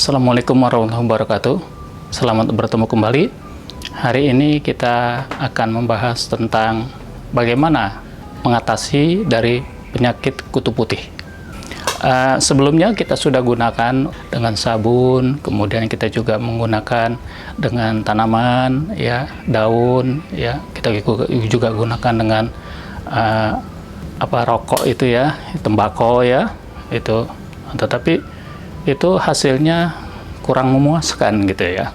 Assalamualaikum warahmatullahi wabarakatuh. Selamat bertemu kembali. Hari ini kita akan membahas tentang bagaimana mengatasi dari penyakit kutu putih. Sebelumnya kita sudah gunakan dengan sabun, kemudian kita juga menggunakan dengan tanaman, ya, daun, ya. Kita juga gunakan dengan rokok itu ya, tembakau ya, itu. Tetapi itu hasilnya kurang memuaskan gitu ya.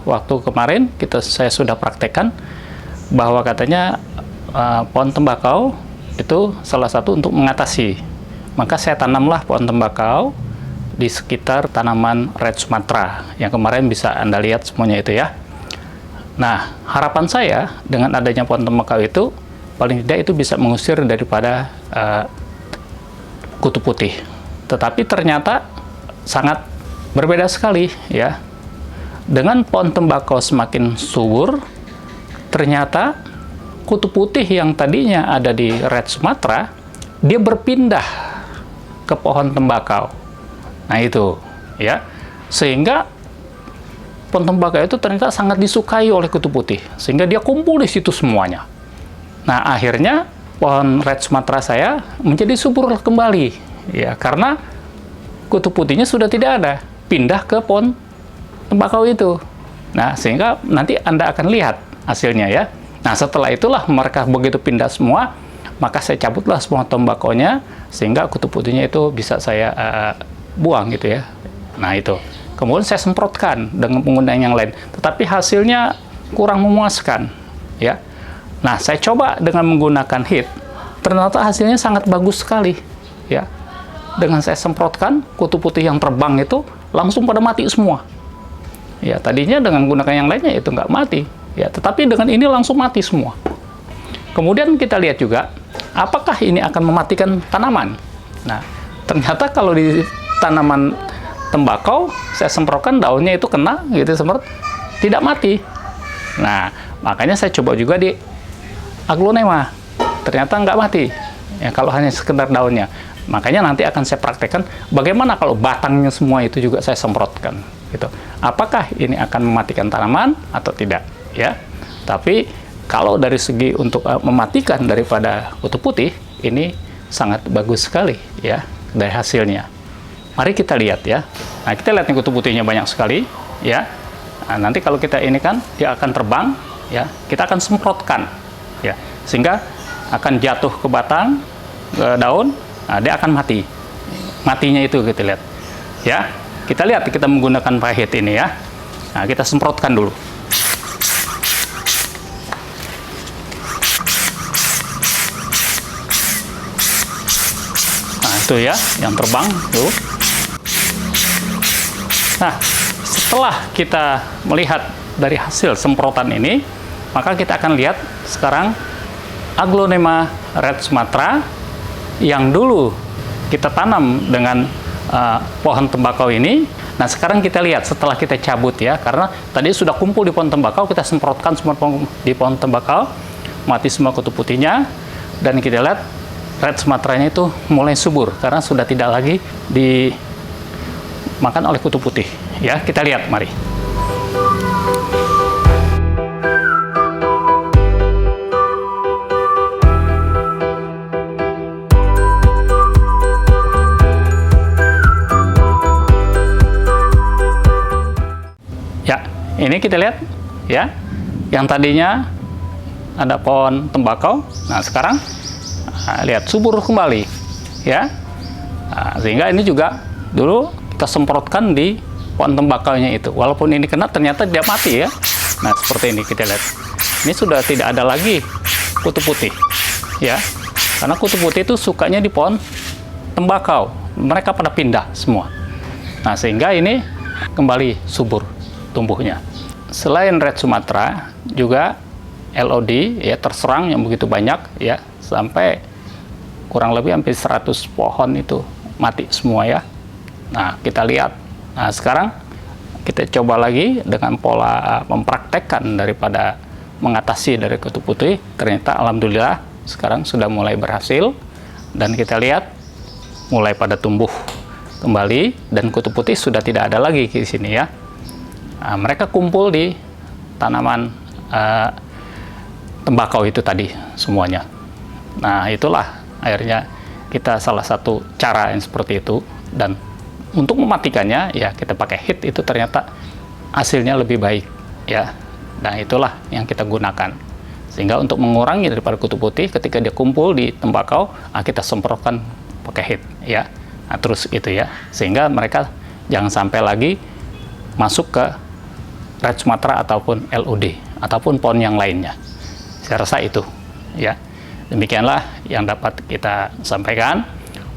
Waktu kemarin saya sudah praktekkan bahwa katanya pohon tembakau itu salah satu untuk mengatasi. Maka saya tanamlah pohon tembakau di sekitar tanaman red Sumatra yang kemarin bisa Anda lihat semuanya itu ya. Nah, harapan saya dengan adanya pohon tembakau itu paling tidak itu bisa mengusir daripada kutu putih. Tetapi ternyata sangat berbeda sekali ya. Dengan pohon tembakau semakin subur, ternyata kutu putih yang tadinya ada di red Sumatra, dia berpindah ke pohon tembakau. Nah itu ya, sehingga pohon tembakau itu ternyata sangat disukai oleh kutu putih, sehingga dia kumpul di situ semuanya. Nah akhirnya pohon red Sumatra saya menjadi subur kembali ya, karena kutu putihnya sudah tidak ada, pindah ke pohon tembakau itu. Nah, sehingga nanti Anda akan lihat hasilnya ya. Nah, setelah itulah mereka begitu pindah semua, maka saya cabutlah semua tembakaunya, sehingga kutu putihnya itu bisa saya buang gitu ya. Nah, itu. Kemudian saya semprotkan dengan penggunaan yang lain, tetapi hasilnya kurang memuaskan ya. Nah, saya coba dengan menggunakan HIT, ternyata hasilnya sangat bagus sekali ya. Dengan saya semprotkan, kutu putih yang terbang itu langsung pada mati semua. Ya, tadinya dengan menggunakan yang lainnya itu nggak mati. Ya, tetapi dengan ini langsung mati semua. Kemudian kita lihat juga, apakah ini akan mematikan tanaman? Nah, ternyata kalau di tanaman tembakau, saya semprotkan daunnya itu kena, gitu, semprot, tidak mati. Nah, makanya saya coba juga di aglonema. Ternyata nggak mati. Ya, kalau hanya sekedar daunnya. Makanya nanti akan saya praktekkan bagaimana kalau batangnya semua itu juga saya semprotkan gitu. Apakah ini akan mematikan tanaman atau tidak ya? Tapi kalau dari segi untuk mematikan daripada kutu putih ini sangat bagus sekali ya dari hasilnya. Mari kita lihat ya. Nah, kita lihat nih kutu putihnya banyak sekali ya. Nah, nanti kalau kita ini kan dia akan terbang ya. Kita akan semprotkan ya sehingga akan jatuh ke batang, ke daun. Nah, dia akan mati. Matinya itu kita lihat. Ya, kita lihat kita menggunakan pahit ini ya. Nah, kita semprotkan dulu. Nah, itu ya, yang terbang tuh. Nah, setelah kita melihat dari hasil semprotan ini, maka kita akan lihat sekarang aglonema red Sumatra yang dulu kita tanam dengan pohon tembakau ini. Nah, sekarang kita lihat setelah kita cabut ya, karena tadi sudah kumpul di pohon tembakau, kita semprotkan semua di pohon tembakau, mati semua kutu putihnya, dan kita lihat red Sumatranya itu mulai subur karena sudah tidak lagi dimakan oleh kutu putih. Ya, kita lihat, mari. Ini kita lihat ya, yang tadinya ada pohon tembakau, nah sekarang lihat subur kembali ya. Nah, sehingga ini juga dulu kita semprotkan di pohon tembakaunya itu, walaupun ini kena ternyata dia mati ya. Nah, seperti ini kita lihat, ini sudah tidak ada lagi kutu putih ya, karena kutu putih itu sukanya di pohon tembakau, mereka pada pindah semua. Nah, sehingga ini kembali subur tumbuhnya. Selain red Sumatra juga LOD ya terserang yang begitu banyak ya, sampai kurang lebih hampir 100 pohon itu mati semua ya. Nah, kita lihat. Nah, sekarang kita coba lagi dengan pola mempraktekkan daripada mengatasi dari kutu putih. Ternyata alhamdulillah sekarang sudah mulai berhasil, dan kita lihat mulai pada tumbuh kembali dan kutu putih sudah tidak ada lagi di sini ya. Nah, mereka kumpul di tanaman tembakau itu tadi semuanya. Nah, itulah akhirnya kita salah satu cara yang seperti itu, dan untuk mematikannya ya kita pakai heat, itu ternyata hasilnya lebih baik ya. Nah, itulah yang kita gunakan. Sehingga untuk mengurangi daripada kutu putih ketika dia kumpul di tembakau, kita semprotkan pakai heat ya. Nah, terus itu ya. Sehingga mereka jangan sampai lagi masuk ke Red Sumatra ataupun LUD ataupun pohon yang lainnya. Saya rasa itu ya. Demikianlah yang dapat kita sampaikan.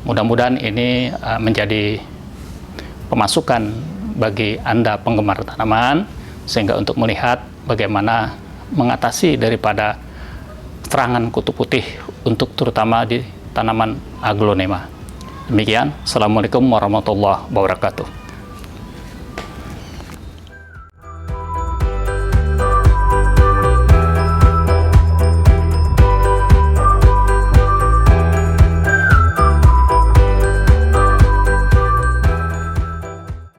Mudah-mudahan ini menjadi pemasukan bagi Anda penggemar tanaman, sehingga untuk melihat bagaimana mengatasi daripada serangan kutu putih untuk terutama di tanaman aglonema. Demikian, Assalamualaikum warahmatullahi wabarakatuh.